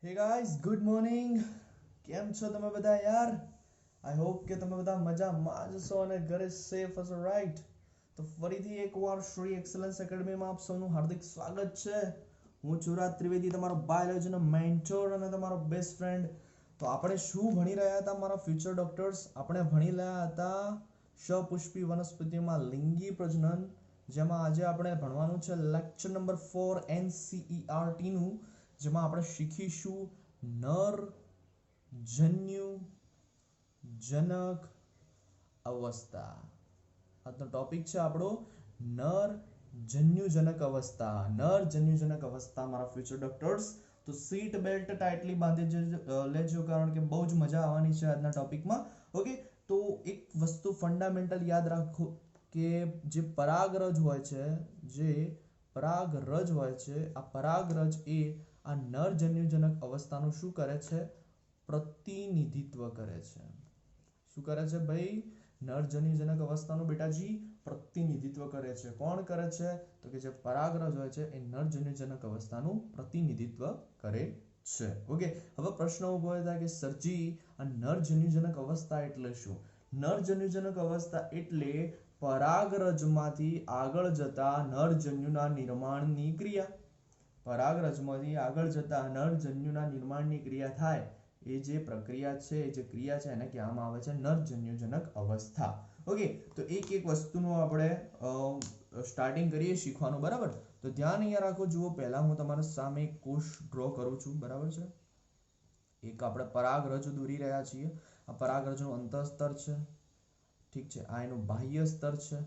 Hey guys good morning. કેમ છો તમે બધા યાર? આઈ હોપ કે તમે બધા મજામાં જ છો અને ઘરે સેફ હશો, રાઈટ? તો ફરીથી એકવાર શ્રી એક્સલન્સ એકેડમીમાં આપ સૌનું હાર્દિક સ્વાગત છે. હું છું રાજ ત્રિવેદી, તમારો બાયોલોજીનો મેન્ટોર અને તમારો બેસ્ટ ફ્રેન્ડ. તો આપણે શું ભણી રહ્યા હતા મારા ફ્યુચર ડોક્ટર્સ? આપણે ભણી રહ્યા હતા સપુષ્પી વનસ્પતિમાં લિંગી પ્રજનન, જેમાં આજે આપણે ભણવાનું છે લેક્ચર નંબર 4 NCERT નું, જેમાં આપણે શીખીશું નર જન્યુ જનક અવસ્થા. આજનો ટોપિક છે આપણો નર જન્યુજનક અવસ્થા. નર જન્યુજનક અવસ્થા મારા ફ્યુચર ડોક્ટર્સ. તો સીટ બેલ્ટ ટાઈટલી બાંધી લેજો, કારણ કે બહુ જ મજા આવવાની છે આજના ટોપિકમાં. ઓકે, તો એક વસ્તુ ફંડામેન્ટલ યાદ રાખો કે જે પરાગરજ હોય છે, જે પરાગરજ હોય છે, આ પરાગરજ એ આ નરજન્યુજનક અવસ્થાનું શું કરે છે? પ્રતિનિધિત્વ કરે છે. શું કરે છે ભાઈ? નરજન્યુજનક અવસ્થાનું બેટાજી પ્રતિનિધિત્વ કરે છે. કોણ કરે છે? તો કે જે પરાગરજ હોય છે એ નરજન્યુજનક અવસ્થાનું પ્રતિનિધિત્વ કરે છે. ઓકે, હવે પ્રશ્ન ઉભો થાય કે સરજી આ નરજન્યુજનક અવસ્થા એટલે શું? નરજન્યુજનક અવસ્થા એટલે પરાગરજમાંથી આગળ જતા નરજન્યુના નિર્માણની ક્રિયા. પરાગરજમાંથી આગળ જતા નરજન્યુના નિર્માણની ક્રિયા થાય, એ જે પ્રક્રિયા છે, એ જે ક્રિયા છે, એને કહેવામાં આવે છે નરજન્યુજનક અવસ્થા. ઓકે, તો એક એક વસ્તુનું આપણે સ્ટાર્ટિંગ કરીએ શીખવાનું, બરાબર? તો ધ્યાન અહીંયા રાખો. જુઓ, પહેલા હું તમારા સામે એક કોષ ડ્રો કરું છું, બરાબર છે? એક આપણે પરાગરજ દોરી રહ્યા છીએ. આ પરાગરજનું અંતઃસ્તર છે, ઠીક છે? આ એનું બાહ્ય સ્તર છે.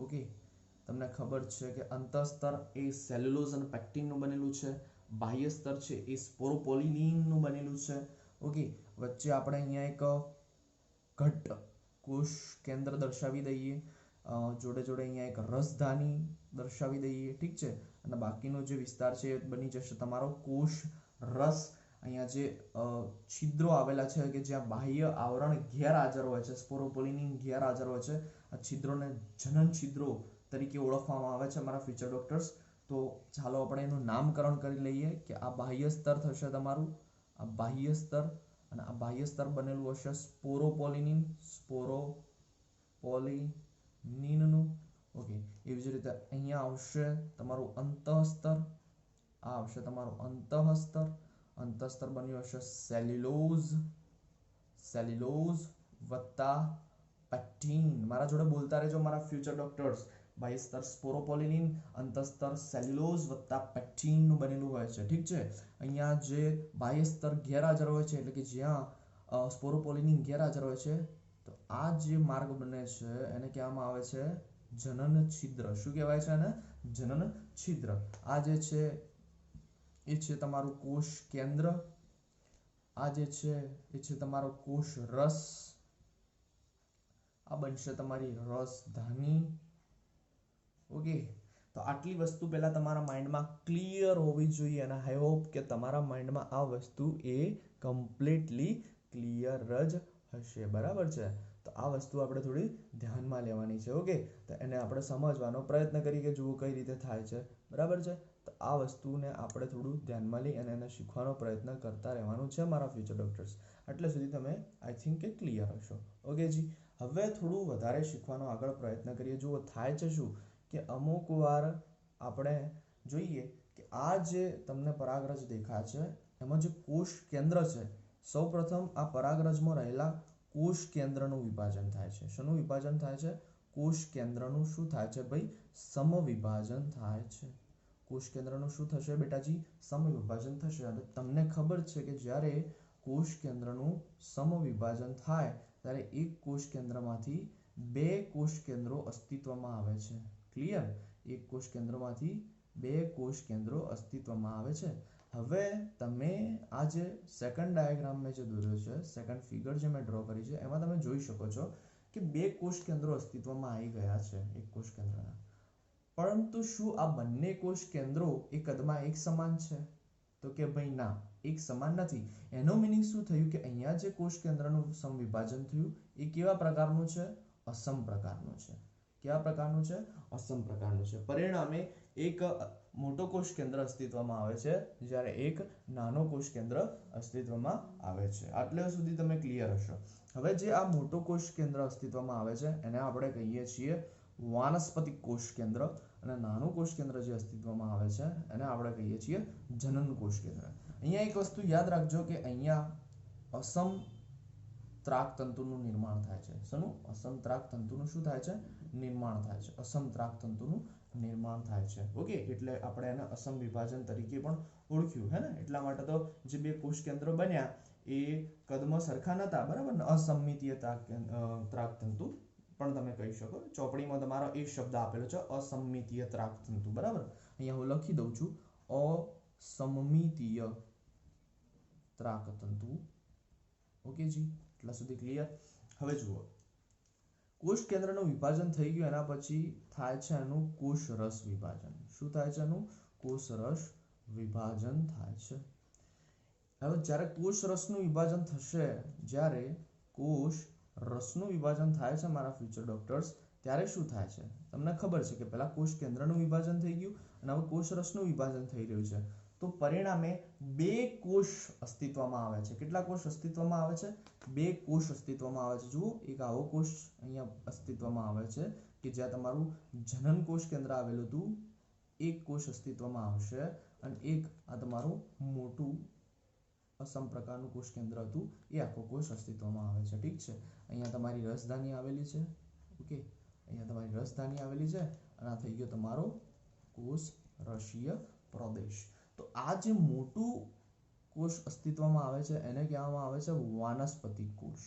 ઓકે, તમને ખબર છે કે અંતઃસ્તર એ સેલ્યુલોઝ અને પેક્ટિનનું બનેલું છે. બાહ્ય સ્તર છે એ સ્પોરોપોલિનનું બનેલું છે. ઓકે, વચ્ચે આપણે અહીંયા એક ઘટ્ટ કોષ કેન્દ્ર દર્શાવી દઈએ, જોડે જોડે અહીંયા એક રસધાની દર્શાવી દઈએ, ઠીક છે? અને બાકીનો જે વિસ્તાર છે એ બની જશે તમારો કોષ રસ. અહીંયા જે છિદ્રો આવેલા છે કે જ્યાં બાહ્ય આવરણ ગેરહાજર હોય છે, સ્પોરોપોલિન ગેરહાજર હોય છે, આ છિદ્રોને જનન છિદ્રો તરીકે ઓળખવામાં આવે છે મારા ફ્યુચર ડોક્ટર્સ. તો ચાલો આપણે એનું નામકરણ કરી લઈએ કે આ બાહ્ય સ્તર થશે તમારું, આ બાહ્ય સ્તર. અને આ બાહ્ય સ્તર બનેલું હશે સ્પોરોપોલિન, સ્પોરોપોલિનનું. ઓકે, એવી જ રીતે અહીંયા આવશે તમારું અંતઃસ્તર, આ આવશે તમારું અંતઃસ્તર. અંતઃસ્તર બન્યું હશે સેલ્યુલોઝ, સેલ્યુલોઝ વત્તા પેક્ટિન. મારા જોડે બોલતા રહેજો મારા ફ્યુચર ડોક્ટર્સ. બાહ્ય સ્તર સ્પોરોપોલિન, અંતઃસ્તર સેલ્યુલોઝ વત્તા પેક્ટિનનું બનેલું હોય છે, ઠીક છે? અહીંયા જે બાહ્ય સ્તર ગેરહાજર હોય છે, એટલે કે જ્યાં સ્પોરોપોલિન ગેરહાજર હોય છે, તો આ જે માર્ગ બને છે એને કહેવામાં આવે છે જનન છિદ્ર. શું કહેવાય છે એને? જનન છિદ્ર. આ જે છે એ છે તમારું કોષ કેન્દ્ર. આ જે છે એ છે તમારો કોષ રસ. આ બનશે તમારી રસધાની. ઓકે, તો આટલી વસ્તુ પહેલા તમારા માઇન્ડમાં ક્લિયર હોવી જોઈએ, અને આઈ હોપ કે તમારા માઇન્ડમાં આ વસ્તુ એ કમ્પ્લીટલી ક્લિયર જ હશે, બરાબર છે? તો આ વસ્તુ આપણે થોડી ધ્યાનમાં લેવાની છે. ઓકે, તો એને આપણે સમજવાનો પ્રયત્ન કરીએ કે જુઓ કઈ રીતે થાય છે, બરાબર છે? તો આ વસ્તુને આપણે થોડું ધ્યાનમાં લઈ અને એને શીખવાનો પ્રયત્ન કરતા રહેવાનું છે મારા ફ્યુચર ડોક્ટર્સ. એટલે સુધી તમે આઈ થિંક કે ક્લિયર હશો. ઓકે જી, હવે થોડું વધારે શીખવાનો આગળ પ્રયત્ન કરીએ. જુઓ, થાય છે શું કે અમુક વાર આપણે જોઈએ કે આ જે તમને પરાગરજ દેખાય છે એમાં જે કોષ કેન્દ્ર છે, સૌપ્રથમ આ પરાગરજમાં રહેલા કોષ કેન્દ્રનું વિભાજન થાય છે. શેનું વિભાજન થાય છે? કોષ કેન્દ્રનું શું થાય છે ભાઈ? સમવિભાજન થાય છે. કોષ કેન્દ્રનું શું થશે બેટાજી? સમવિભાજન થશે. અને તમને ખબર છે કે જ્યારે કોષ કેન્દ્રનું સમવિભાજન થાય ત્યારે એક કોષ કેન્દ્રમાંથી બે કોષ કેન્દ્રો અસ્તિત્વમાં આવે છે. ક્લિયર? એક કોષ કેન્દ્રમાંથી બે કોષ કેન્દ્રો અસ્તિત્વમાં આવે છે. હવે તમે આ જે સેકન્ડ ડાયાગ્રામ મેં જે દોર્યો છે, સેકન્ડ ફિગર જે મેં ડ્રો કરી છે, એમાં તમે જોઈ શકો છો કે બે કોષ કેન્દ્રો અસ્તિત્વમાં આવી ગયા છે એક કોષ કેન્દ્રના. પરંતુ શું આ બંને કોષ કેન્દ્રો એ કદમાં એક સમાન છે? તો કે ભાઈ ના, એક સમાન નથી. એનો મીનિંગ શું થયું કે અહીંયા જે કોષ કેન્દ્રનું સમવિભાજન થયું એ કેવા પ્રકારનું છે? અસમ પ્રકારનું છે. કેવા પ્રકારનું છે? અસમ પ્રકારનું છે. પરિણામે એક મોટો કોષ કેન્દ્ર અસ્તિત્વમાં આવે છે, જ્યારે એક નાનો કોષ કેન્દ્ર અસ્તિત્વમાં આવે છે. આટલે સુધી તમે ક્લિયર હશો. હવે જે આ મોટો કોષ કેન્દ્ર અસ્તિત્વમાં આવે છે એને આપણે કહીએ છીએ વાનસ્પતિક કોષ કેન્દ્ર, અને નાનું કોષ કેન્દ્ર જે અસ્તિત્વમાં આવે છે એને આપણે કહીએ છીએ જનન કોષ કેન્દ્ર. અહીંયા એક વસ્તુ યાદ રાખજો કે અહીંયા અસમત્રાક તંતુનું નિર્માણ થાય છે. શેનું? અસમત્રાક તંતુનું શું થાય છે? નિર્માણ થાય છે. અસમત્રાક તંતુનું નિર્માણ થાય છે. ઓકે, એટલે આપણે એને અસમ વિભાજન તરીકે પણ ઓળખ્યું હે ને. એટલા માટે તો જે બે કોષ કેન્દ્રો બન્યા એ કદમાં સરખા નતા, બરાબર ને. અસમમિતીય ત્રાક તંતુ પણ તમે કહી શકો. ચોપડીમાં તમારો એ શબ્દ આપેલો છે, અસમમિતીય ત્રાક તંતુ, બરાબર. અહીંયા હું લખી દઉં છું, અસમમિતીય ત્રાક તંતુ. ઓકે જી, એટલા સુધી ક્લિયર. હવે જુઓ, કોષ કેન્દ્રનું વિભાજન થઈ ગયું, એના પછી થાય છે એનું કોષ રસ વિભાજન. શું થાય છે? એનું કોષ રસ વિભાજન થાય છે. હવે જ્યારે કોષ રસનું વિભાજન થશે, જ્યારે કોષ રસનું વિભાજન થાય છે મારા ફ્યુચર ડોક્ટર્સ, ત્યારે શું થાય છે? તમને ખબર છે કે પહેલા કોષ કેન્દ્રનું વિભાજન થઈ ગયું અને હવે કોષ રસનું વિભાજન થઈ રહ્યું છે. તો પરિણામે બે કોષ અસ્તિત્વમાં આવે છે. કેટલા કોષ અસ્તિત્વમાં આવે છે? બે કોષ અસ્તિત્વમાં આવે છે. જુઓ, એક આવો કોષ અહીંયા અસ્તિત્વમાં આવે છે કે જ્યાં તમારું જનન કોષ કેન્દ્ર આવેલું હતું, એક કોષ અસ્તિત્વમાં આવશે, અને એક આ તમારું મોટું અસમ પ્રકારનું કોષ કેન્દ્ર હતું, એ આખો કોષ અસ્તિત્વમાં આવે છે. ઠીક છે, અહીંયા તમારી રસધાની આવેલી છે. ઓકે, અહીંયા તમારી રસધાની આવેલી છે, અને આ થઈ ગયો તમારો કોષ રસીય પ્રદેશ. તો આ જે મોટું કોષ અસ્તિત્વમાં આવે છે એને કહેવામાં આવે છે વાનસ્પતિક કોષ,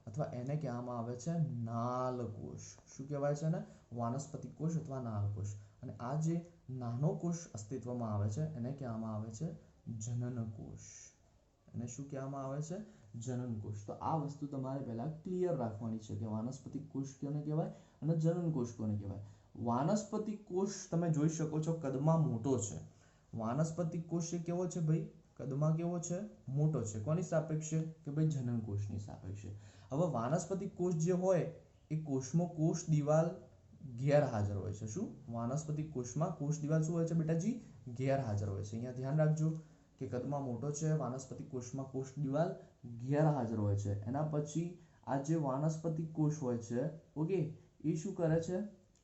અથવા એને કહેવામાં આવે છે નાલ કોષ. શું કહેવાય છે ને? વાનસ્પતિક કોષ અથવા નાલ કોષ. અને આ જે નાનો કોષ અસ્તિત્વમાં આવે છે એને કહેવામાં આવે છે જનન કોષ. એને શું કહેવામાં આવે છે? જનન કોષ. તો આ વસ્તુ તમારે પહેલા ક્લિયર રાખવાની છે કે વાનસ્પતિક કોષ કોને કહેવાય અને જનન કોષ કોને કહેવાય. વાનસ્પતિક કોષ તમે જોઈ શકો છો કદમાં મોટો છે. વાનસ્પતિક કોષ એ કેવો છે ભાઈ? કદમાં કેવો છે? મોટો છે. કોની સાપેક્ષે? કે ભાઈ જનન કોષની સાપેક્ષે. હવે વાનસ્પતિક કોષ જે હોય એ કોષમાં કોષ દિવાલ ગેરહાજર હોય છે. શું? વાનસ્પતિક કોષમાં કોષ દિવાલ શું હોય છે બેટાજી? ગેરહાજર હોય છે. અહીંયા ધ્યાન રાખજો કે કદમાં મોટો છે, વાનસ્પતિક કોષમાં કોષ દિવાલ ગેરહાજર હોય છે. એના પછી આ જે વાનસ્પતિક કોષ હોય છે, ઓકે, એ શું કરે છે?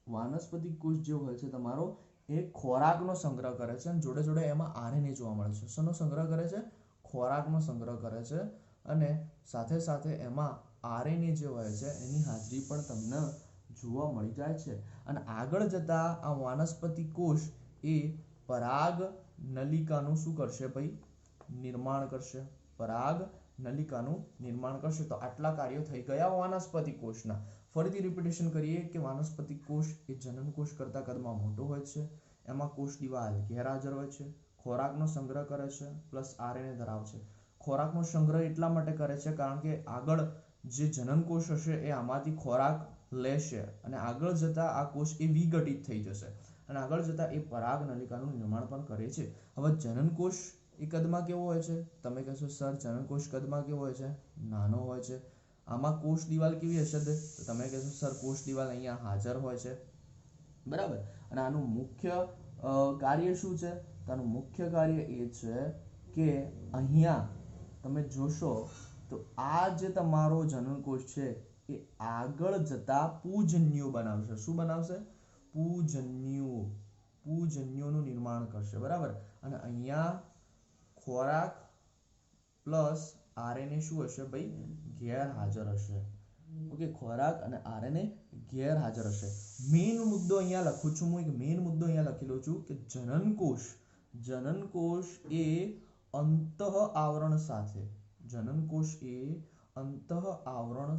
વાનસ્પતિક કોષ જે હોય છે તમારો, એ ખોરાકનો સંગ્રહ કરે છે, અને જોડે જોડે એમાં આરએનએ જોવા મળે છે. શેનો સંગ્રહ કરે છે? ખોરાકનો સંગ્રહ કરે છે, અને સાથે સાથે એમાં આરએનએ જે હોય છે એની હાજરી પણ તમને જોવા મળી જાય છે. અને આગળ જતા આ વાનસ્પતિક કોષ એ પરાગ નલિકાનું શું કરશે ભાઈ? નિર્માણ કરશે. પરાગ નલિકાનું નિર્માણ કરશે. તો આટલા કાર્યો થઈ ગયા વાનસ્પતિક કોષના. ફરીથી રિપીટેશન કરીએ કે વાનસ્પતિક કોષ એ જનન કોષ કરતા કદમાં મોટો હોય છે, એમાં કોષ દિવાલ ગેરહાજર હોય છે, ખોરાકનો સંગ્રહ કરે છે, પ્લસ આરએનએ ધરાવે છે. ખોરાકનો સંગ્રહ એટલા માટે કરે છે કારણ કે આગળ જે જનન કોષ હશે એ આમાંથી ખોરાક લેશે, અને આગળ જતા આ કોષ એ વિઘટિત થઈ જશે, અને આગળ જતા એ પરાગ નલિકાનું નિર્માણ પણ કરે છે. હવે જનન કોષ એ કદમાં કેવો હોય છે? તમે કહેશો સર જનન કોષ કદમાં કેવો હોય છે? નાનો હોય છે. આમાં કોષ દિવાલ કેવી હશે? તો તમે કહેશો સર કોષ દિવાલ અહીંયા હાજર હોય છે, બરાબર. અને આનું મુખ્ય કાર્ય શું છે? તો આનું મુખ્ય કાર્ય એ છે કે અહીંયા તમે જોશો તો આ જે તમારો જનન કોષ છે એ આગળ જતા પૂજન્યુ બનાવશે. શું બનાવશે? પૂજન્યુનું નિર્માણ કરશે, બરાબર. અને અહીંયા ખોરાક પ્લસ આરએનએ શું હશે ભાઈ? ગેરહાજર હશે. ઓકે, ખોરાક અને આરએનએ ગેરહાજર હશે. મેઇન મુદ્દો અહીંયા લખું છું હું, એક મેઇન મુદ્દો અહીંયા લખેલો છું કે જનન કોષ એ અંતઃ આવરણ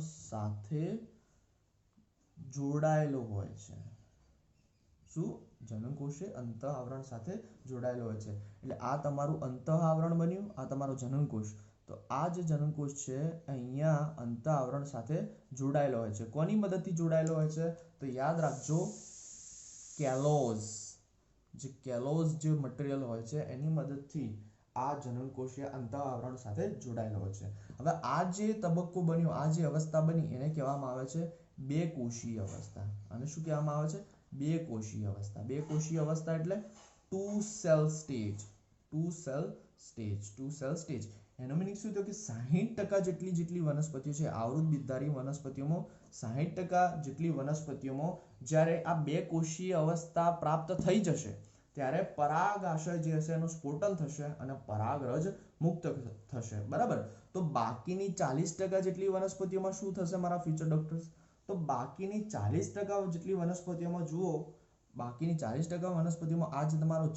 સાથે જોડાયેલો હોય છે. શું? જનન કોષ એ અંતઃ આવરણ સાથે જોડાયેલો હોય છે. એટલે આ તમારું અંતઃ આવરણ બન્યું, આ તમારો જનન કોષ. તો આ જે જનન કોષ છે અહીંયા અંતઃ આવરણ સાથે જોડાયેલો હોય છે. કોની મદદથી જોડાયેલો હોય છે? તો યાદ રાખજો, કેલોઝ જે મટીરિયલ હોય છે એની મદદથી આ જનન કોષીય અંતઃ આવરણ સાથે જોડાયેલો હોય છે. હવે આ જે તબક્કો બન્યો, આ જે અવસ્થા બની, એને કહેવામાં આવે છે બે કોષીય અવસ્થા. અને શું કહેવામાં આવે છે? બે કોષીય અવસ્થા. બે કોષીય અવસ્થા એટલે ટુ સેલ સ્ટેજ એનો મીનિંગ શું થયો કે 60% જેટલી વનસ્પતિઓ છે આવૃત બીજધારી વનસ્પતિઓમાં 60% જેટલી વનસ્પતિઓમાં જ્યારે આ બે કોષીય અવસ્થા પ્રાપ્ત થઈ જશે ત્યારે પરાગાશય જે હશે એનું સ્ફોટન થશે અને પરાગરજ મુક્ત થશે બરાબર તો બાકીની 40% જેટલી વનસ્પતિઓમાં શું થશે મારા ફ્યુચર ડોક્ટર્સ તો બાકીની 40% જેટલી વનસ્પતિઓમાં જુઓ બાકીની 40% વનસ્પતિઓમાં આ જે તમારો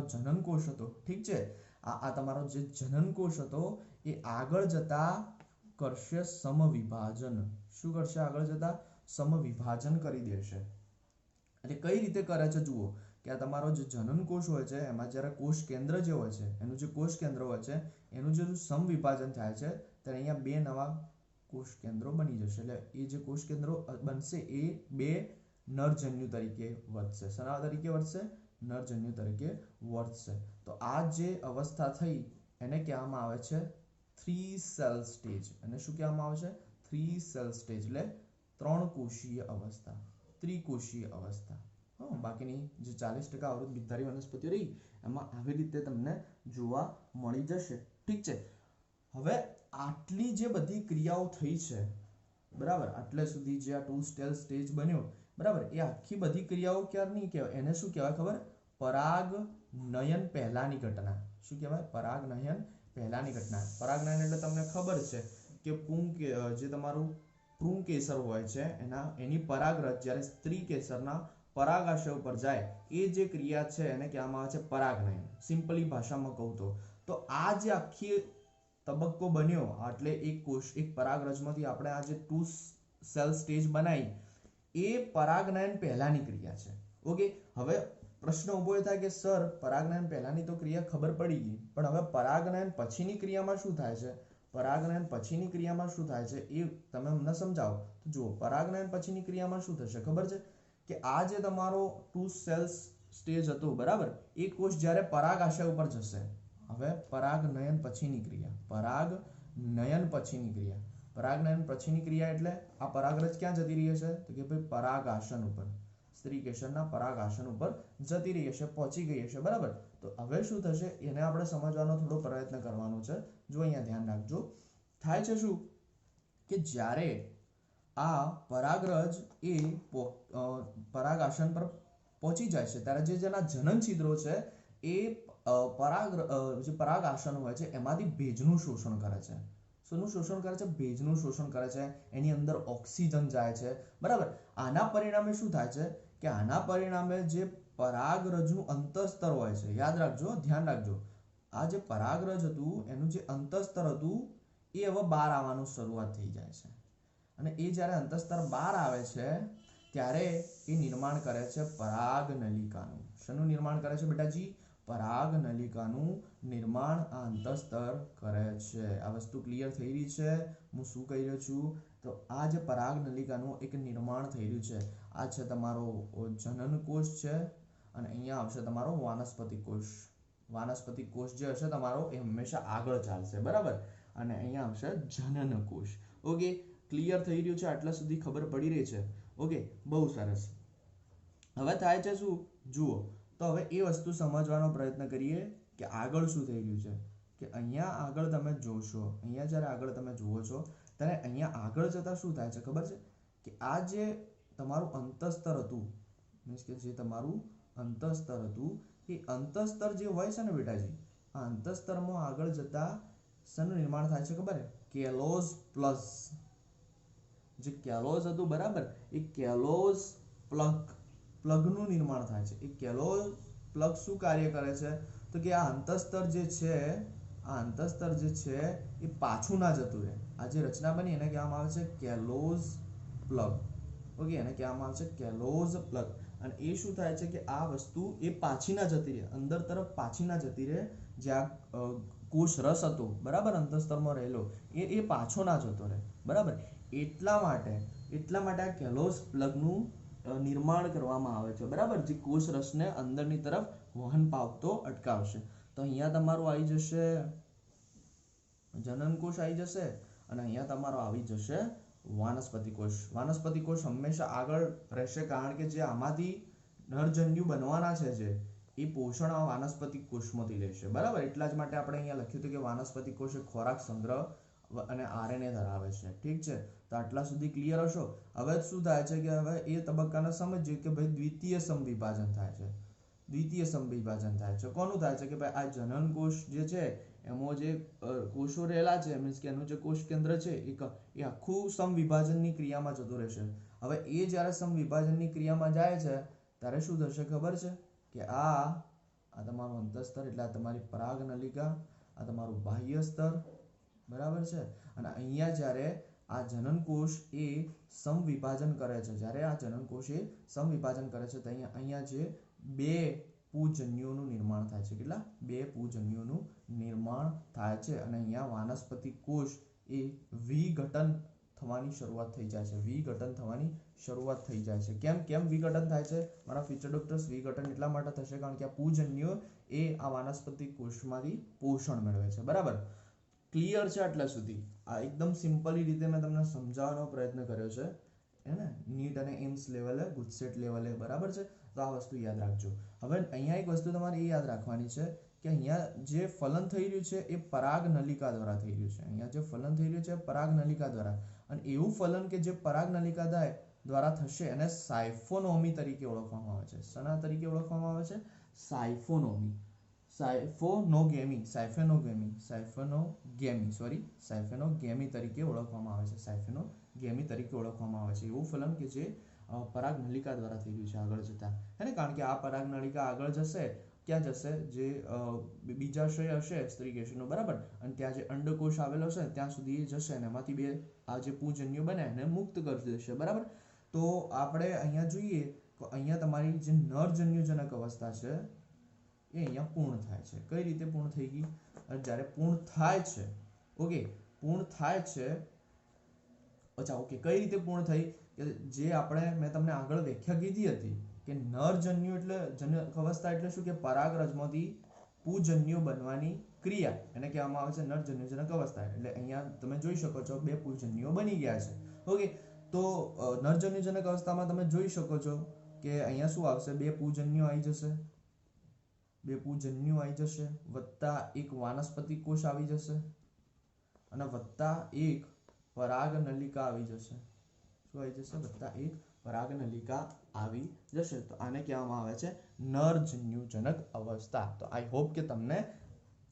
જનનકોષ હતો ઠીક છે આ તમારો જે જનનકોષ હતો એ આગળ જતા કરશે સમવિભાજન શું કરશે આગળ જતા સમવિભાજન કરી દેશે એટલે કઈ રીતે કરે છે જુઓ કે આ તમારો જે જનનકોષ હોય છે એમાં જ્યારે કોષ કેન્દ્ર જે હોય છે એનું જે કોષ કેન્દ્ર હોય છે એનું જે સમવિભાજન થાય છે ત્યારે અહીંયા બે નવા કોષ કેન્દ્રો બની જશે એટલે એ જે કોષ કેન્દ્રો બનશે એ બે નરજન્યુ તરીકે વધશે શેના તરીકે વધશે નરજન્યુ તરીકે વધશે તો આ જે અવસ્થા થઈ એને કહેવામાં આવે છે 3 સેલ સ્ટેજ અને શું કહેવામાં આવે છે 3 સેલ સ્ટેજ એટલે ત્રિકોષીય અવસ્થા બાકીની જે 40% આવૃત બીજધારી વનસ્પતિઓ રહી એમાં આવી રીતે તમને જોવા મળી જશે ઠીક છે હવે આટલી જે બધી ક્રિયાઓ થઈ છે બરાબર આટલે સુધી જે આ 2 સેલ સ્ટેજ બન્યો બરાબર એ આખી બધી ક્રિયાઓ ક્યારની કહેવાય એને શું કહેવાય ખબર પરાગનયન પહેલાની ઘટના શું કહેવાય પરાગનયન પહેલાની ઘટના પરાગનયન એટલે તમને ખબર છે કે જે તમારું પુંકેસર હોય છે એની પરાગરજ જ્યારે સ્ત્રી કેસરના પરાગાશય ઉપર જાય એ જે ક્રિયા છે એને કહેવામાં આવે છે પરાગનયન સિમ્પલી ભાષામાં કહું તો આ જે આખી તબક્કો બન્યો એટલે એક પરાગરજમાંથી આપણે આ જે 2 સેલ સ્ટેજ બનાવી એ પરાગનયન પહેલાની ક્રિયા છે ઓકે હવે પ્રશ્ન ઉભો થાય કે સર પરાગનયન પહેલાની તો ક્રિયા ખબર પડી ગઈ પણ હવે પરાગનયન પછીની ક્રિયામાં શું થાય છે એ તમે અમને સમજાવો તો જુઓ પરાગનયન પછીની ક્રિયામાં શું થશે ખબર છે કે આ જે તમારો 2 સેલ સ્ટેજ હતો બરાબર એ કોષ જ્યારે પરાગાશય ઉપર જશે હવે પરાગનયન પછીની ક્રિયા એટલે આ પરાગરજ ક્યાં જતી રહી છે તો કે ભાઈ પરાગાશન ઉપર સ્ત્રી કેસરના પરાગાશન ઉપર જતી રહી હશે પહોંચી ગઈ હશે બરાબર તો હવે શું થશે એને આપણે સમજવાનો થોડો પ્રયત્ન કરવાનો છે જો અહીંયા ધ્યાન રાખજો થાય છે શું કે જ્યારે આ પરાગરજ એ પરાગાશન પર પહોંચી જાય છે ત્યારે જેના જનન છિદ્રો છે એ જે પરાગાશન હોય છે એમાંથી ભેજનું શોષણ કરે છે ભેજનું શોષણ કરે છે એની અંદર ઓક્સિજન જાય છે બરાબર આના પરિણામે શું થાય છે કે આના પરિણામે જે પરાગરજનું અંતસ્તર હોય છે યાદ રાખજો ધ્યાન રાખજો આ જે પરાગરજ હતું એનું જે અંતસ્તર હતું એ હવે બહાર આવવાનું શરૂઆત થઈ જાય છે અને એ જ્યારે અંતસ્તર બહાર આવે છે ત્યારે એ નિર્માણ કરે છે પરાગનલિકાનું શેનું નિર્માણ કરે છે બેટાજી પરાગનલિકાનું નિર્માણ આ અંતસ્તર કરે છે આ વસ્તુ ક્લિયર થઈ રહી છે હું શું કહી રહ્યો છું તો આ જે પરાગનલિકાનું એક નિર્માણ થઈ રહ્યું છે આ છે તમારો જનનકોષ છે અને અહીંયા આવશે તમારો વાનસ્પતિક કોષ જે હશે તમારો એ હંમેશા આગળ ચાલશે બરાબર અને અહીંયા આવશે જનનકોષ ઓકે ક્લિયર થઈ રહ્યું છે આટલા સુધી ખબર પડી રહી છે ઓકે બહુ સરસ હવે થાય છે શું જુઓ તો હવે એ વસ્તુ સમજવાનો પ્રયત્ન કરીએ કે આગળ શું થઈ રહ્યું છે કે અહીંયા આગળ તમે જોશો અહીંયા જ્યારે આગળ તમે જુઓ છો ત્યારે અહીંયા આગળ જતા શું થાય છે ખબર છે કે આ જે તમારું અંતસ્તર હતું મીન્સ કે જે તમારું અંતસ્તર હતું એ અંતસ્તર જે હોય છે ને બેટાજી આ અંતસ્તરમાં આગળ જતા શેનું નિર્માણ થાય છે ખબર છે કેલોઝ પ્લસ જે કેલોઝ હતું બરાબર એ કેલોઝ પ્લગનું નિર્માણ થાય છે એ કેલોઝ પ્લગ શું કાર્ય કરે છે તો કે આ અંતસ્તર જે છે એ પાછું ના જતું રહે આ જે રચના બની એને કહેવામાં આવે છે કેલોઝ પ્લગ ઓકે એને કહેવામાં આવે છે કેલોઝ પ્લગ અને એ શું થાય છે કે આ વસ્તુ એ પાછી ના જતી રહે અંદર તરફ પાછી ના જતી રહે જે આ કોષ રસ હતો બરાબર અંતસ્તરમાં રહેલો એ પાછો ના જતો રહે બરાબર એટલા માટે આ કેલોઝ પ્લગનું નિર્માણ કરવામાં આવે છે બરાબર જે કોષ રસને અંદરની તરફ વહન પાવતો અટકાવશે તો અહીંયા તમારું આવી જશે જનનકોષ આવી જશે અને અહીંયા તમારો આવી જશે વાનસ્પતિક કોષ હંમેશા આગળ રહેશે કારણ કે જે આમાંથી નરજન્યુ બનવાના છે જે એ પોષણ આ વાનસ્પતિક કોષમાંથી લેશે, બરાબર. એટલા જ માટે આપણે અહીંયા લખ્યું હતું કે વાનસ્પતિક કોષ એ ખોરાક સંગ્રહ અને આરએનએ ધરાવે છે. ઠીક છે, તો આટલા સુધી ક્લિયર હશો. હવે શું થાય છે કે હવે એ તબક્કાને સમજીએ કે ભાઈ દ્વિતીય સમવિભાજન થાય છે. દ્વિતીય સમવિભાજન થાય છે કોનું થાય છે કે ભાઈ આ જનન કોષ જે છે એમાં જે કોષો રહેલા છે, મીન્સ કે એનું જે કોષ કેન્દ્ર છે એ આખું સમવિભાજનની ક્રિયામાં જતું રહેશે. હવે એ જ્યારે સમવિભાજનની ક્રિયામાં જાય છે ત્યારે શું થશે ખબર છે કે આ તમારું અંતઃસ્તર એટલે આ તમારી પરાગનલિકા, આ તમારું બાહ્ય સ્તર, બરાબર છે. અને અહીંયા જ્યારે આ જનનકોષ એ સમવિભાજન કરે છે, જ્યારે આ જનનકોષ એ સમવિભાજન કરે છે તો અહીંયા જે બે પૂજન્યુઓનું નિર્માણ થાય છે. કેટલા? બે પૂજન્યુઓનું નિર્માણ થાય છે. અને અહીંયા વાનસ્પતિક કોષ એ વિઘટન થવાની શરૂઆત થઈ જાય છે. વિઘટન થવાની શરૂઆત થઈ જાય છે. કેમ વિઘટન થાય છે મારા ફ્યુચર ડોક્ટર્સ? વિઘટન એટલા માટે થશે કારણ કે આ પૂજન્યો એ આ વાનસ્પતિક કોષમાંથી પોષણ મેળવે છે, બરાબર. ક્લિયર છે આટલા સુધી? આ એકદમ સિમ્પલી રીતે મેં તમને સમજાવવાનો પ્રયત્ન કર્યો છે, હે ને, નીટ અને એમ્સ લેવલે, ગુજસેટ લેવલે, બરાબર છે. તો આ વસ્તુ યાદ રાખજો. હવે અહીંયા એક વસ્તુ તમારે એ યાદ રાખવાની છે કે અહીંયા જે ફલન થઈ રહ્યું છે એ પરાગનલિકા દ્વારા થઈ રહ્યું છે. અહીંયા જે ફલન થઈ રહ્યું છે પરાગનલિકા દ્વારા, અને એવું ફલન કે જે પરાગનલિકા દ્વારા થશે એને સાયફોનોમી તરીકે ઓળખવામાં આવે છે. શેના તરીકે ઓળખવામાં આવે છે? સાયફોનોમી. સાયફેનોગેમી તરીકે ઓળખવામાં આવે છે. સાયફેનોગેમી તરીકે ઓળખવામાં આવે છે એવું ફલન કે જે પરાગનલિકા દ્વારા થઈ રહ્યું છે આગળ જતા, હે ને. કારણ કે આ પરાગનલિકા આગળ જશે, ક્યાં જશે? જે બીજાશય હશે સ્ત્રીકેશનો, બરાબર, અને ત્યાં જે અંડકોષ આવેલો છે ત્યાં સુધી એ જશે અને એમાંથી બે આ જે પૂજન્યો બને એને મુક્ત કરી દેશે, બરાબર. તો આપણે અહીંયા જોઈએ તો અહીંયા તમારી જે નરજન્યુજનક અવસ્થા છે એ અહીંયા પૂર્ણ થાય છે. કઈ રીતે પૂર્ણ થઈ ગઈ? જ્યારે પૂર્ણ થાય છે, ઓકે, પૂર્ણ થાય છે, અચ્છા, ઓકે, કઈ રીતે પૂર્ણ થઈ? કે જે મેં તમને આગળ વ્યાખ્યા કીધી હતી કે નરજન્યુ એટલે જનક અવસ્થા એટલે શું કે પરાગરજમાંથી પૂજન્યો બનવાની ક્રિયા, એને કહેવામાં આવે છે નરજન્યુજનક અવસ્થા. એટલે અહીંયા તમે જોઈ શકો છો બે પૂજન્યો બની ગયા છે, ઓકે. તો નરજન્યુજનક અવસ્થામાં તમે જોઈ શકો છો કે અહીંયા શું આવશે? બે પૂજન્યો આવી જશે, વત્તા એક વાનસ્પતિક કોષ આવી જશે અને વત્તા એક પરાગનલિકા આવી જશે. શું આવી જશે? વત્તા એક પરાગનલિકા આવી જશે. તો આને કહેવામાં આવે છે નરજન્યુજનક અવસ્થા. તો આઈ હોપ કે તમને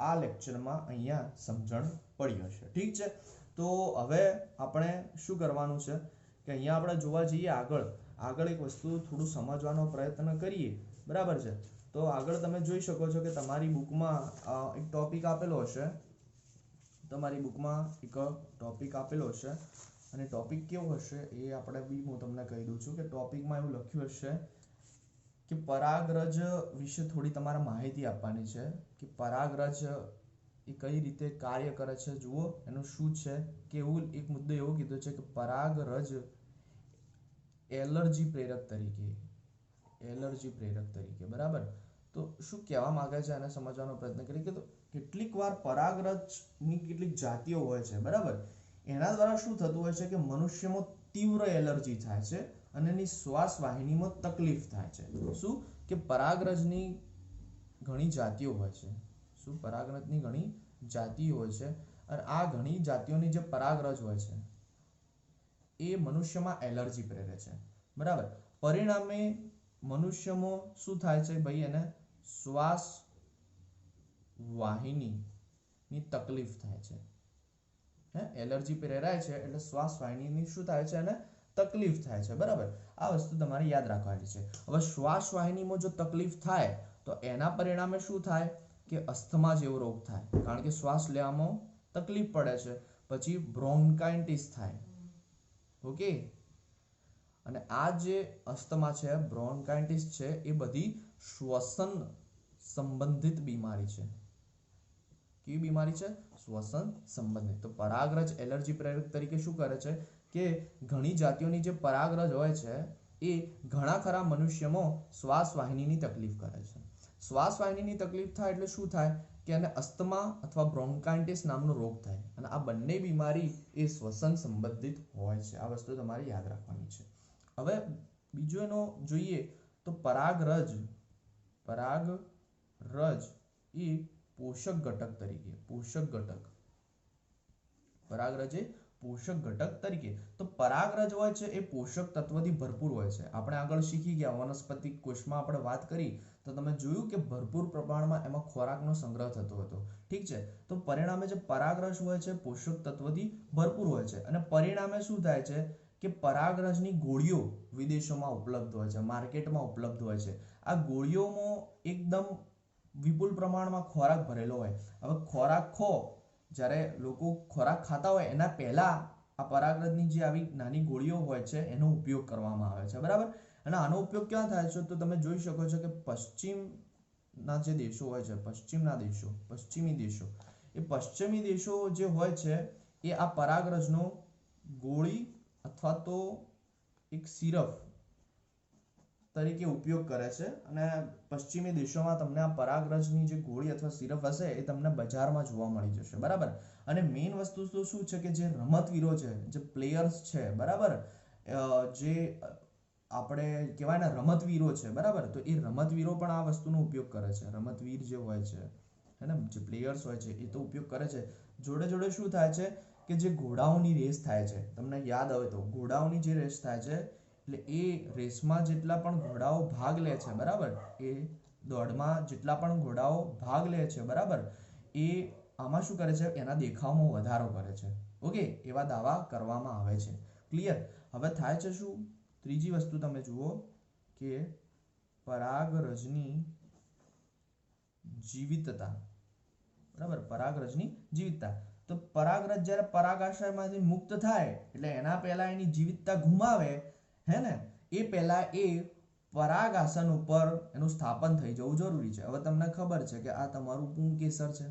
આ લેક્ચરમાં અહીંયા સમજણ પડી હશે. ઠીક છે, તો હવે આપણે શું કરવાનું છે કે અહીંયા આપણે જોવા જઈએ આગળ એક વસ્તુ થોડું સમજવાનો પ્રયત્ન કરીએ, બરાબર છે. તો આગળ તમે જોઈ શકો છો કે તમારી બુકમાં એક ટોપિક આપેલો હશે, અને ટોપિક કેવો હશે એ આપણે બી હું તમને કહી દઉં છું કે ટોપિકમાં એવું લખ્યું હશે કે પરાગરજ વિશે થોડી તમારે માહિતી આપવાની છે કે પરાગરજ એ કઈ રીતે કાર્ય કરે છે. જુઓ એનું શું છે કે એવું એક મુદ્દો એવો કીધો છે કે પરાગરજ એલર્જી પ્રેરક તરીકે, બરાબર. તો શું કહેવા માંગે છે એને સમજવાનો પ્રયત્ન કરીએ કે કેટલીક વાર પરાગરજની કેટલીક જાતિઓ હોય છે, બરાબર. એના દ્વારા શું થતું હોય છે કે મનુષ્યમાં તીવ્ર એલર્જી થાય છે અને એની શ્વાસ વાહિનીમાં તકલીફ થાય છે. શું કે પરાગરજની ઘણી જાતિઓ હોય છે. અને આ ઘણી જાતિઓની જે પરાગરજ હોય છે એ મનુષ્યમાં એલર્જી પ્રેરે છે, બરાબર. પરિણામે મનુષ્યમાં શું થાય છે ભાઈ? એને શ્વાસ વાહિનીની તકલીફ થાય છે. એલર્જી પ્રેરાય છે એટલે શ્વાસ વાહિનીની શું થાય છે? એને તકલીફ થાય છે, બરાબર. આ વસ્તુ તમારે યાદ રાખવાની છે. હવે શ્વાસ વાહિનીમાં જો તકલીફ થાય તો એના પરિણામે શું થાય કે અસ્થમા જેવો રોગ થાય, કારણ કે શ્વાસ લેવામાં તકલીફ પડે છે. પછી બ્રોન્કાઇટિસ થાય, ઓકે. અને આ જે અસ્થમા છે, બ્રોન્કાઇટિસ છે, એ બધી શ્વસન સંબંધિત બીમારી છે. કેવી બીમારી છે? શ્વસન સંબંધિત. તો પરાગરજ એલર્જી પ્રેરક તરીકે શું કરે છે કે ઘણી જાતિઓની જે પરાગરજ હોય છે એ ઘણા ખરા મનુષ્યમાં શ્વાસ વાહિનીની તકલીફ કરે છે. શ્વાસ વાહિનીની તકલીફ થાય એટલે શું થાય કે એને અસ્થમા અથવા બ્રોન્કાઇટિસ નામનો રોગ થાય. અને આ બંને બીમારી એ શ્વસન સંબંધિત હોય છે. આ વસ્તુ તમારે યાદ રાખવાની છે. હવે બીજો એનો જોઈએ તો પરાગરજ એ પોષક ઘટક તરીકે પરાગરજ એ પોષક ઘટક તરીકે તો પરાગરજ હોય છે એ પોષક તત્વથી ભરપૂર હોય છે. આપણે આગળ શીખી ગયા વનસ્પતિ કોષમાં આપણે વાત કરી તો તમે જોયું કે ભરપૂર પ્રમાણમાં એમાં ખોરાકનો સંગ્રહ થતો હતો. ઠીક છે, તો પરિણામે જે પરાગરજ હોય છે પોષક તત્વથી ભરપૂર હોય છે અને પરિણામે શું થાય છે કે પરાગરજની ગોળીઓ વિદેશોમાં ઉપલબ્ધ હોય છે, માર્કેટમાં ઉપલબ્ધ હોય છે. આ ગોળીઓમાં એકદમ વિપુલ પ્રમાણમાં ખોરાક ભરેલો હોય. હવે ખોરાક જ્યારે લોકો ખોરાક ખાતા હોય એના પહેલા આ પરાગરજની જે આવી નાની ગોળીઓ હોય છે એનો ઉપયોગ કરવામાં આવે છે. બરાબર, અને આનો ઉપયોગ ક્યાં થાય છે તો તમે જોઈ શકો છો કે પશ્ચિમના જે દેશો હોય છે, પશ્ચિમી દેશો જે હોય છે એ આ પરાગરજનો ગોળી અથવા તો એક સિરપ તરીકે ઉપયોગ કરે છે. અને પશ્ચિમી દેશોમાં તમને આ પરાગરજની જે ગોળી અથવા સિરપ હશે એ તમને બજારમાં જોવા મળી જશે. બરાબર, અને મેઇન વસ્તુ તો શું છે કે જે રમતવીરો છે, જે પ્લેયર્સ છે, બરાબર, જે આપણે કહેવાય ને રમતવીરો છે, બરાબર, તો એ રમતવીરો પણ આ વસ્તુનો ઉપયોગ કરે છે. રમતવીર જે હોય છે હે ને, જે પ્લેયર્સ હોય છે એ તો ઉપયોગ કરે છે. જોડે જોડે શું થાય છે કે જે ઘોડાઓની રેસ થાય છે, તમને યાદ આવે તો ઘોડાઓની જે રેસ થાય છે એટલે એ રેસમાં જેટલા પણ ઘોડાઓ ભાગ લે છે, બરાબર, એ દોડમાં જેટલા પણ ઘોડાઓ ભાગ લે છે, બરાબર, એ આમાં શું કરે છે એના દેખાવમાં વધારો કરે છે. ઓકે, એવા દાવા કરવામાં આવે છે. ક્લિયર? હવે થાય છે શું? ત્રીજી વસ્તુ તમે જુઓ કે પરાગરજની જીવિતતા. બરાબર, પરાગરજની જીવિતતા. તો પરાગરજ જ્યારે પરાગાશયમાંથી મુક્ત થાય એટલે એના પહેલા એની જીવિતતા ગુમાવે, હે ને, એ પહેલા એ પરાગાસન ઉપર એનું સ્થાપન થઈ જવું જરૂરી છે. હવે તમને ખબર છે કે આ તમારું પુંકેસર છે,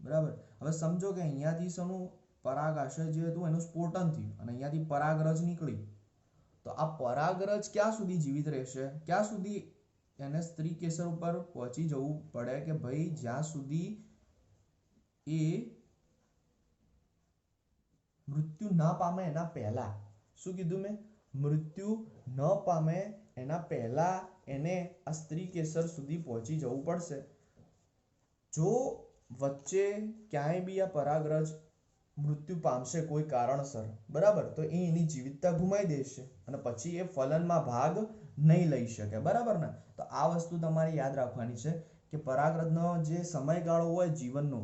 બરાબર. હવે સમજો કે અહીંયાથી શેનું પરાગાશય જે હતું એનું સ્ફોટન થયું અને અહીંયાથી પરાગરજ નીકળી. તો આ પરાગરજ ક્યાં સુધી જીવિત રહેશે? ક્યાં સુધી એને સ્ત્રી કેસર ઉપર પહોંચી જવું પડે કે ભાઈ જ્યાં સુધી એ મૃત્યુ ન પામે એના પહેલા. શું કીધું મેં? મૃત્યુ ન પામે એના પહેલા એને આ સ્ત્રી કેસર સુધી પહોંચી જવું પડશે. જો વચ્ચે ક્યાંય બી આ પરાગરજ મૃત્યુ પામશે કોઈ કારણસર, બરાબર, તો એ એની જીવિતતા ગુમાવી દેશે અને પછી એ ફલનમાં ભાગ નહીં લઈ શકે. બરાબર ને? તો આ વસ્તુ તમારે યાદ રાખવાની છે કે પરાગરજનો જે સમયગાળો હોય જીવનનો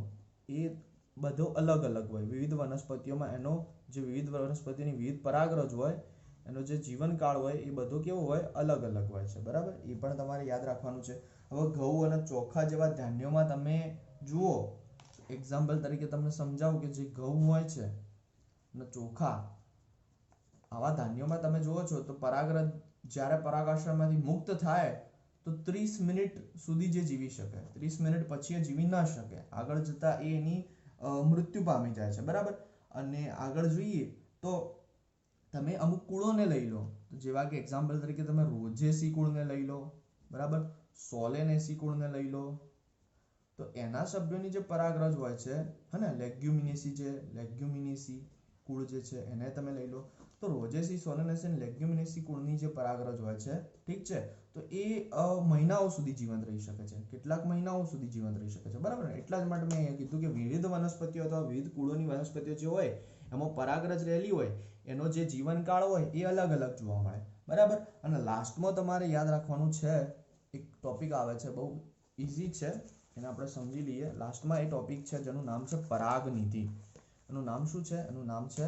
એ બધો અલગ અલગ હોય. વિવિધ વનસ્પતિઓમાં એનો જે વિવિધ વનસ્પતિની વિવિધ પરાગરજ હોય એનો જે જીવનકાળ હોય એ બધો કેવો હોય? અલગ અલગ હોય છે. બરાબર, એ પણ તમારે યાદ રાખવાનું છે. હવે ઘઉં અને ચોખા જેવા ધાન્યોમાં તમે જુઓ, એક્ઝામ્પલ તરીકે તમને સમજાવું કે જે ઘઉં હોય છે અને ચોખા, આવા ધાન્યોમાં તમે જુઓ છો તો પરાગરજ જ્યારે પરાગાશયમાંથી મુક્ત થાય તો 30 મિનિટ સુધી જે જીવી શકે, 30 મિનિટ પછી એ જીવી ન શકે. આગળ જતા એ એની મૃત્યુ પામી જાય છે. બરાબર, અને આગળ જોઈએ તો તમે અમુક કુળોને લઈ લો, જેવા કે એક્ઝામ્પલ તરીકે તમે રોઝેસી કુળને લઈ લો, બરાબર, સોલેનેસી કુળને લઈ લો. તો એના સભ્યોની જે પરાગરજ હોય છે, હે ને, લેગ્યુમિનેસી કુળ જે છે એને તમે લઈ લો. તો રોઝેસી, સોલેનેસી અને લેગ્યુમિનેસી કુળની જે પરાગરજ હોય છે, ઠીક છે, તો એ મહિનાઓ સુધી જીવંત રહી શકે છે. કેટલાક મહિનાઓ સુધી જીવંત રહી શકે છે. બરાબર, એટલા જ માટે મેં અહીંયા કીધું કે વિવિધ વનસ્પતિઓ અથવા વિવિધ કુળોની વનસ્પતિઓ જે હોય એમાં પરાગરજ રહેલી હોય એનો જે જીવનકાળ હોય એ અલગ અલગ જોવા મળે. બરાબર, અને લાસ્ટમાં તમારે યાદ રાખવાનું છે એક ટોપિક આવે છે, બહુ ઇઝી છે, એને આપણે સમજી લઈએ. લાસ્ટમાં એ ટોપિક છે જેનું નામ છે પરાગનીતિ. એનું નામ શું છે? એનું નામ છે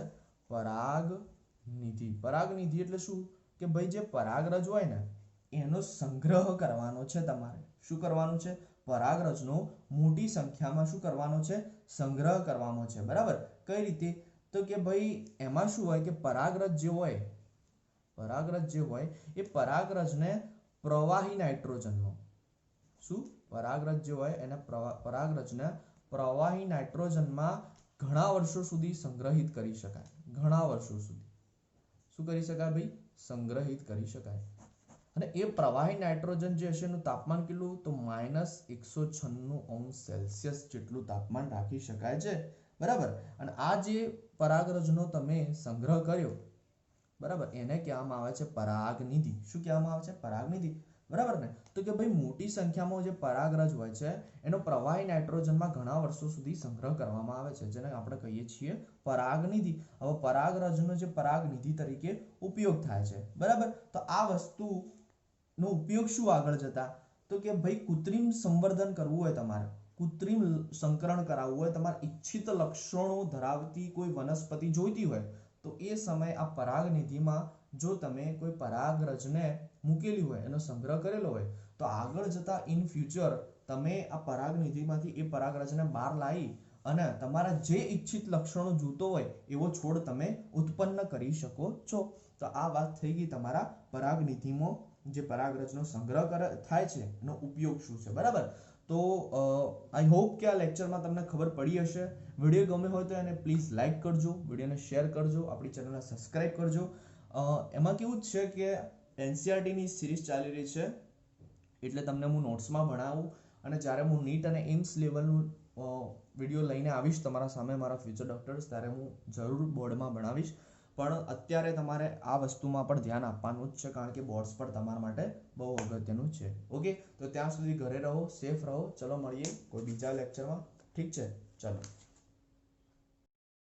પરાગનીતિ. પરાગનીતિ એટલે શું કે ભાઈ જે પરાગરજ હોય ને એનો સંગ્રહ કરવાનો છે તમારે. શું કરવાનું છે? પરાગરજનો મોટી સંખ્યામાં શું કરવાનો છે? સંગ્રહ કરવાનો છે. બરાબર, કઈ રીતે? તો કે ભાઈ એમાં શું હોય કે પરાગરજ જે હોય એ પરાગરજને પ્રવાહી નાઇટ્રોજનનો પરાગરજ જે હોય એને પરાગરજને પ્રવાહી નાઇટ્રોજનમાં ઘણા વર્ષો સુધી સંગ્રહિત કરી શકાય. ઘણા વર્ષો સુધી શું કરી શકાય ભાઈ? સંગ્રહિત કરી શકાય. અને એ પ્રવાહી નાઇટ્રોજન જે હશે એનું તાપમાન કેટલું? તો -196°C જેટલું તાપમાન રાખી શકાય છે. બરાબર, અને આ જે પરાગરજનો તમે સંગ્રહ કર્યો બરાબર, એને કહેવામાં આવે છે પરાગનિધિ. શું કહેવામાં આવે છે? પરાગનિધિ. બરાબર ને? તો કે ભાઈ મોટી સંખ્યામાં જે પરાગરજ હોય છે એનો પ્રવાહી નાઇટ્રોજનમાં ઘણા વર્ષો સુધી સંગ્રહ કરવામાં આવે છે, જેને આપણે કહીએ છીએ પરાગનિધિ. હવે પરાગરજનો જે પરાગનિધિ તરીકે ઉપયોગ થાય છે. બરાબર, તો આ વસ્તુનો ઉપયોગ શું આગળ જતા? તો કે ભાઈ કૃત્રિમ સંવર્ધન કરવું હોય, તમારે કૃત્રિમ સંકરણ કરાવવું હોય, તમારે ઈચ્છિત લક્ષણો ધરાવતી કોઈ વનસ્પતિ જોઈતી હોય, તો એ સમયે આ પરાગનિધિમાં જો તમે કોઈ પરાગરજને મૂકેલી હોય, એનો સંગ્રહ કરેલો હોય, તો આગળ જતા ઇન ફ્યુચર તમે આ પરાગનિધિમાંથી એ પરાગરજને બહાર લાવી અને તમારા જે ઈચ્છિત લક્ષણો જોતો હોય એવો છોડ તમે ઉત્પન્ન કરી શકો છો. તો આ વાત થઈ ગઈ તમારા પરાગનિધિમાં જે પરાગરજનો સંગ્રહ થાય છે એનો ઉપયોગ શું છે. બરાબર, તો આઈ હોપ કે આ લેક્ચરમાં તમને ખબર પડી હશે. વિડીયો ગમે હોય તો એને પ્લીઝ લાઇક કરજો, વિડીયોને શેર કરજો, આપણી ચેનલને સબસ્ક્રાઇબ કરજો. એમાં કેવું છે કે એનસીઆરટીની સિરીઝ ચાલી રહી છે, એટલે તમને હું નોટ્સમાં ભણાવું, અને જ્યારે હું નીટ અને એમ્સ લેવલનું વિડીયો લઈને આવીશ તમારા સામે, મારા ફ્યુચર ડોક્ટર્સ, ત્યારે હું જરૂર બોર્ડમાં ભણાવીશ. પણ અત્યારે તમારે આ વસ્તુમાં પણ ધ્યાન આપવાનું જ છે, કારણ કે બોર્ડ્સ પર તમારા માટે બહુ અગત્યનું છે. ઓકે, તો ત્યાં સુધી ઘરે રહો, સેફ રહો. ચલો મળીએ કોઈ બીજા લેક્ચરમાં. ઠીક છે, ચલો.